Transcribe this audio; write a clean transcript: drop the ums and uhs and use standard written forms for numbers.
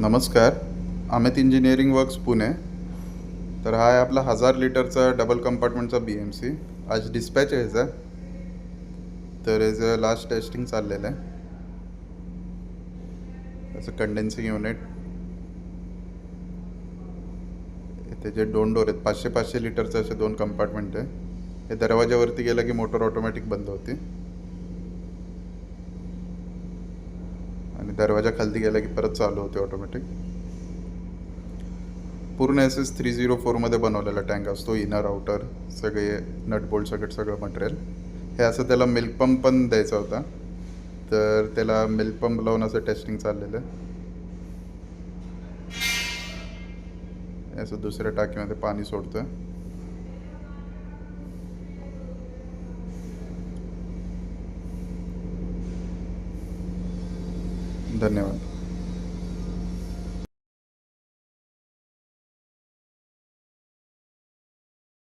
नमस्कार. Amit engineering works Pune. तर हा आहे आपला 1000 लिटरचा डबल कंपार्टमेंटचा बी एम सी. आज डिस्पॅच आहे ह्याचा. तर ह्याचं लास्ट टेस्टिंग चाललेलं आहे. त्याचं कंडेन्सिंग युनिट, त्याचे 2 डोर आहेत. 500-500 लिटरचे असे 2 कंपार्टमेंट आहे. हे दरवाजावरती गेलं की मोटर ऑटोमॅटिक बंद होते आणि दरवाजा खालती गेला की परत चालू होते ऑटोमॅटिक. पूर्ण SS304 मध्ये बनवलेला टँक असतो. इनर आउटर सगळे नट बोल्ट सगळं मटेरियल. हे असं त्याला मिल्क पंप पण द्यायचा होता, तर त्याला मिल्क पंप लावून असं टेस्टिंग चाललेलं आहे. असं दुसऱ्या टाकीमध्ये पाणी सोडतोय. धन्यवाद.